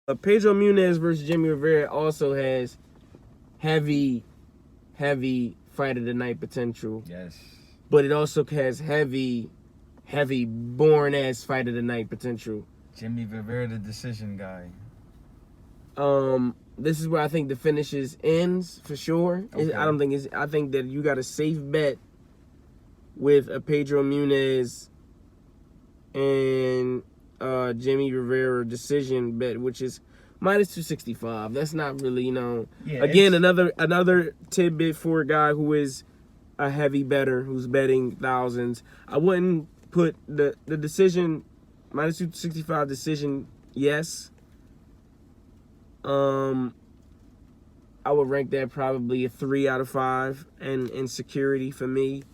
Pedro Munhoz versus Jimmy Rivera also has heavy fight of the night potential. Yes. But it also has heavy boring ass fight of the night potential. Jimmy Rivera, the decision guy. This is where I think the finishes ends for sure. Okay. I think that you got a safe bet with a Pedro Munhoz and Jimmy Rivera decision bet, which is minus 265. That's not really, Yeah, again, another tidbit for a guy who is a heavy bettor who's betting thousands. I wouldn't put the decision minus 265 decision. Yes. I would rank that probably a 3 out of 5 in security for me.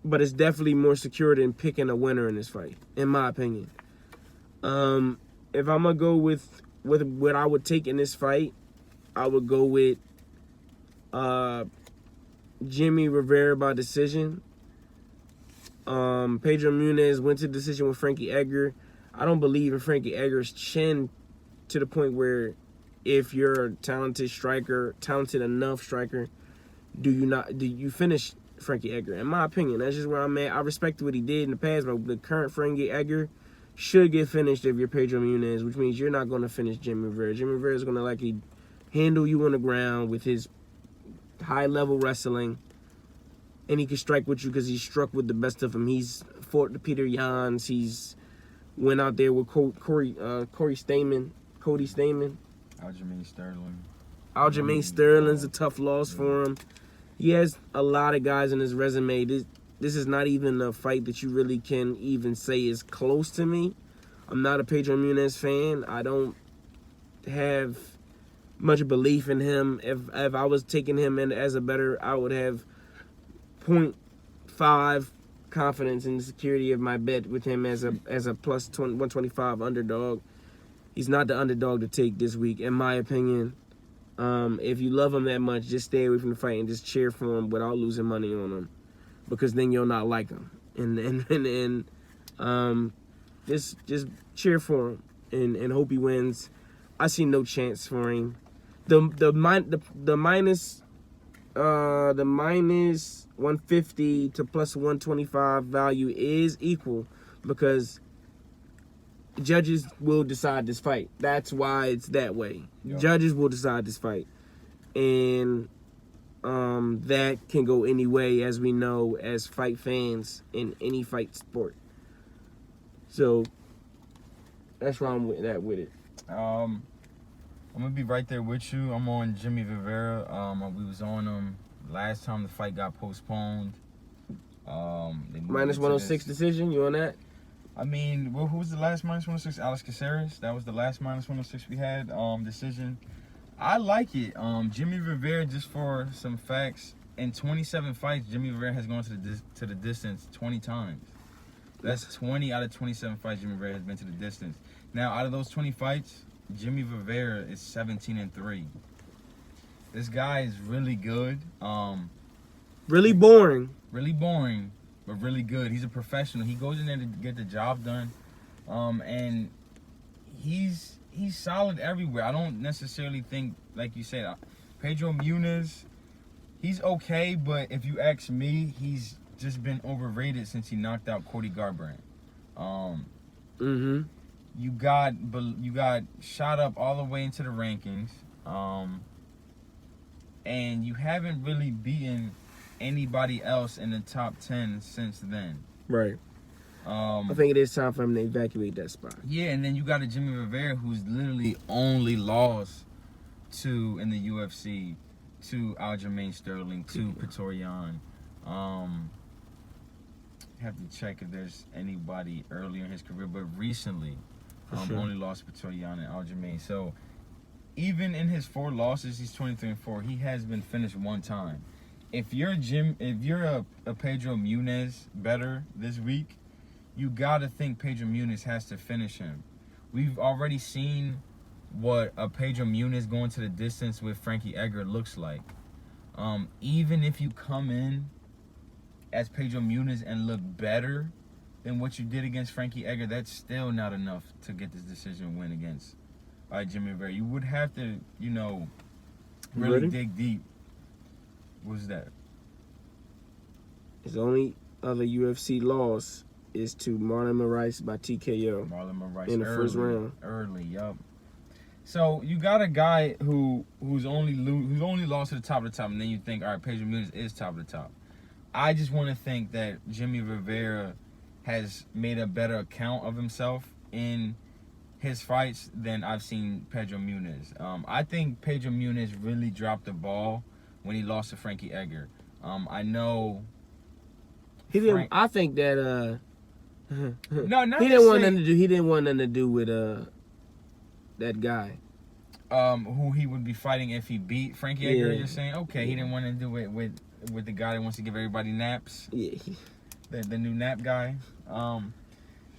But it's definitely more secure than picking a winner in this fight, in my opinion. If I'm gonna go with what I would take in this fight, I would go with Jimmy Rivera by decision. Pedro Munhoz went to decision with Frankie Edgar. I don't believe in Frankie Edgar's chin to the point where if you're a talented enough striker, do you finish Frankie Edgar? In my opinion, that's just where I'm at. I respect what he did in the past, but the current Frankie Edgar should get finished if you're Pedro Munhoz, which means you're not going to finish Jimmy Rivera. Jimmy Rivera is going to likely handle you on the ground with his high-level wrestling, and he can strike with you because he's struck with the best of them. He's fought the Peter Yans. He's went out there with Cody Stamen. Aljamain Sterling. Aljamain Sterling's a tough loss for him. He has a lot of guys in his resume. This is not even a fight that you really can even say is close to me. I'm not a Pedro Munhoz fan. I don't have much belief in him. If I was taking him in as a better, I would have 0.5 confidence in the security of my bet with him as a plus 125 underdog. He's not the underdog to take this week, in my opinion. If you love him that much, just stay away from the fight and just cheer for him without losing money on him, because then you'll not like him. And just cheer for him and hope he wins. I see no chance for him. The minus 150 to plus 125 value is equal because judges will decide this fight. That's why it's that way. Yep. Judges will decide this fight. And that can go any way, as we know, as fight fans in any fight sport. So that's where I'm with it. I'm gonna be right there with you. I'm on Jimmy Rivera. We was on him last time the fight got postponed. Minus 106 decision. You on that? I mean, well, who was the last minus 106? Alex Caceres. That was the last minus 106 we had. Decision. I like it. Jimmy Rivera, just for some facts, in 27 fights, Jimmy Rivera has gone to the distance 20 times. That's 20 out of 27 fights Jimmy Rivera has been to the distance. Now, out of those 20 fights, Jimmy Rivera is 17-3. This guy is really good. Really boring. Really boring, but really good. He's a professional. He goes in there to get the job done. And he's solid everywhere. I don't necessarily think, like you said, Pedro Munhoz, he's okay, but if you ask me, he's just been overrated since he knocked out Cody Garbrandt. You got shot up all the way into the rankings, and you haven't really beaten anybody else in the top 10 since then. Right. I think it is time for him to evacuate that spot. Yeah, and then you got a Jimmy Rivera who's literally only lost to in the UFC to Aljamain Sterling, to Petorian. Have to check if there's anybody earlier in his career, but recently, sure. Only lost Petorian and Aljamain. So even in his 4 losses, he's 23-4. He has been finished one time. If you're a Pedro Munhoz better this week, you gotta think Pedro Munhoz has to finish him. We've already seen what a Pedro Munhoz going to the distance with Frankie Edgar looks like. Even if you come in as Pedro Munhoz and look better than what you did against Frankie Edgar, that's still not enough to get this decision win against Jimmy Rivera. You would have to, really Ready? dig deep. What's that? His only other UFC loss is to Marlon Moraes by TKO Marlon Moraes in the first round. Early, yup. So you got a guy who's only lost to the top of the top, and then you think, all right, Pedro Munhoz is top of the top. I just want to think that Jimmy Rivera has made a better account of himself in his fights than I've seen Pedro Munhoz. I think Pedro Munhoz really dropped the ball when he lost to Frankie Edgar. I know he didn't. I think that no, not he didn't want nothing to do. He didn't want nothing to do with that guy. Who he would be fighting if he beat Frankie Edgar. Yeah. You're saying, okay, he didn't want to do it with the guy that wants to give everybody naps. Yeah. The new nap guy. No,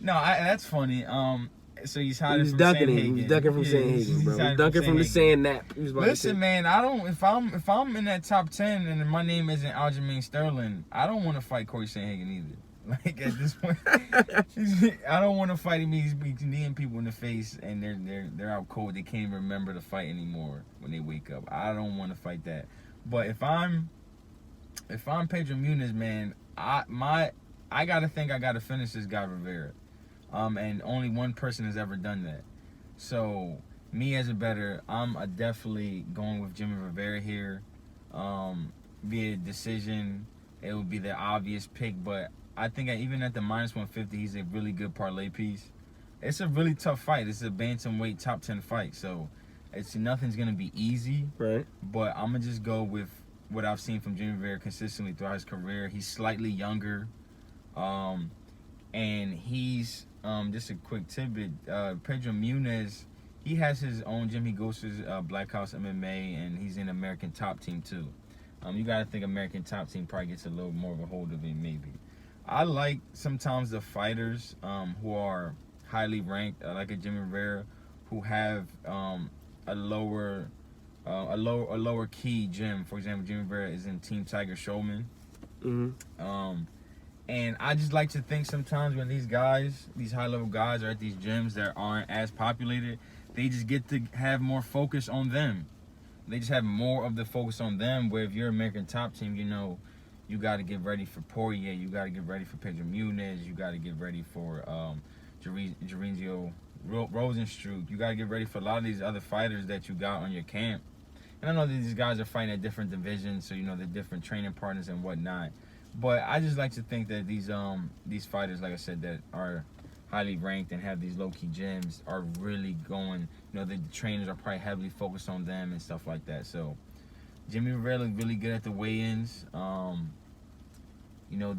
that's funny. So he's hiding from ducking Sanhagen. him. He was ducking from Sanhagen, bro. He's ducking from the sand nap. Listen, man, I don't. If I'm in that top 10 and my name isn't Aljamain Sterling, I don't want to fight Corey Sanhagen either. Like at this point, I don't want to fight him. He's kneeing people in the face and they're out cold. They can't even remember the fight anymore when they wake up. I don't want to fight that. But if I'm Pedro Munhoz, man, I gotta think I gotta finish this guy Rivera. And only one person has ever done that. So me as a bettor, I'm definitely going with Jimmy Rivera here. Via decision, it would be the obvious pick, but I think even at the -150, he's a really good parlay piece. It's a really tough fight. It's a bantamweight top 10 fight, so nothing's gonna be easy. Right. But I'm gonna just go with what I've seen from Jimmy Rivera consistently throughout his career. He's slightly younger, and he's just a quick tidbit. Pedro Munhoz, he has his own gym. He goes to Black House MMA, and he's in American Top Team too. You gotta think American Top Team probably gets a little more of a hold of it, maybe. I like sometimes the fighters who are highly ranked, like a Jimmy Rivera, who have a lower key gym. For example, Jimmy Rivera is in Team Tiger Showman. Mm-hmm. And I just like to think sometimes when these high-level guys are at these gyms that aren't as populated, they just get to have more focus on them. They just have more of the focus on them, where if you're American Top Team, you got to get ready for Poirier, you got to get ready for Pedro Munhoz, you got to get ready for Rozenstriuk, you got to get ready for a lot of these other fighters that you got on your camp. And I know that these guys are fighting at different divisions, so they're different training partners and whatnot. But I just like to think that these fighters, like I said, that are highly ranked and have these low-key gyms are really going, the trainers are probably heavily focused on them and stuff like that. So Jimmy Rivera looked really good at the weigh-ins.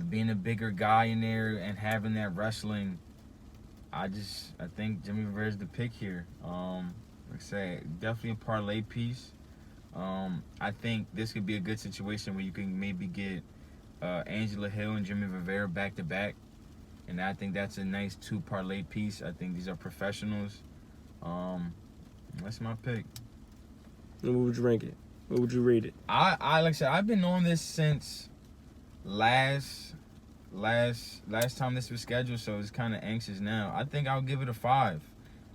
Being a bigger guy in there and having that wrestling, I think Jimmy Rivera's the pick here. Like I said, definitely a parlay piece. I think this could be a good situation where you can maybe get Angela Hill and Jimmy Rivera back to back, and I think that's a nice 2 parlay piece. I think these are professionals. That's my pick. And what would you rank it? What would you rate it? I like I said, I've been on this since last time this was scheduled, so it's kind of anxious now. I think I'll give it a 5.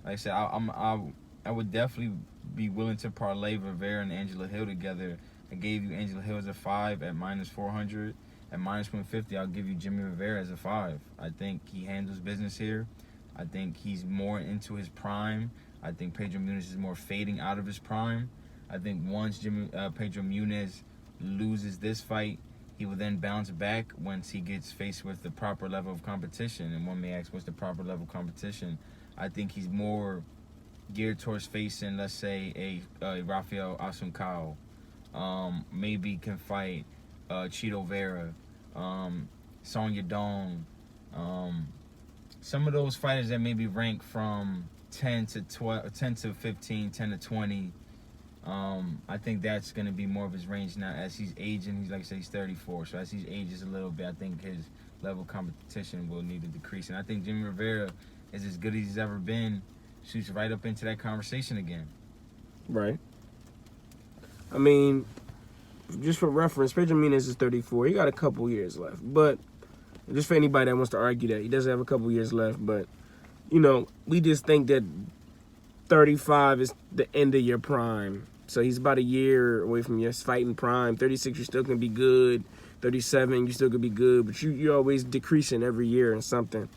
Like I said, I would definitely be willing to parlay Rivera and Angela Hill together. I gave you Angela Hill as a 5 at -400. At -150, I'll give you Jimmy Rivera as a 5. I think he handles business here. I think he's more into his prime. I think Pedro Munhoz is more fading out of his prime. I think once Pedro Munhoz loses this fight, he will then bounce back once he gets faced with the proper level of competition. And one may ask, what's the proper level of competition? I think he's more geared towards facing, let's say, a Rafael Asuncao. Maybe can fight Chito Vera, Song Yadong, some of those fighters that maybe rank from 10 to 12, 10 to 15, 10 to 20. I think that's going to be more of his range now as he's aging. He's, like I said, he's 34. So as he ages a little bit, I think his level of competition will need to decrease. And I think Jimmy Rivera is as good as he's ever been. Shoots right up into that conversation again. Right. I mean, just for reference, Pedro Munhoz is 34. He got a couple years left. But just for anybody that wants to argue that, he doesn't have a couple years left. But, we just think that 35 is the end of your prime. So he's about a year away from your fighting prime. 36, you're still going to be good. 37, you still going to be good. But you're always decreasing every year in something.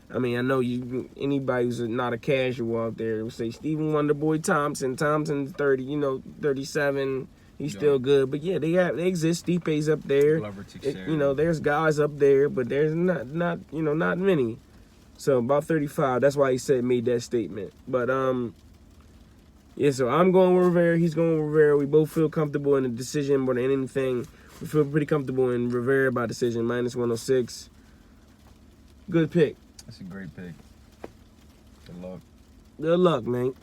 I mean, I know anybody who's not a casual out there would say Stephen Wonderboy Thompson's 30, 37. He's still good. But yeah, they exist. Stipe's up there. There's guys up there, but there's not many. So about 35. That's why he made that statement. But yeah, so I'm going with Rivera. He's going with Rivera. We both feel comfortable in the decision more than anything. We feel pretty comfortable in Rivera by decision, -106. Good pick. That's a great pick. Good luck. Good luck, man.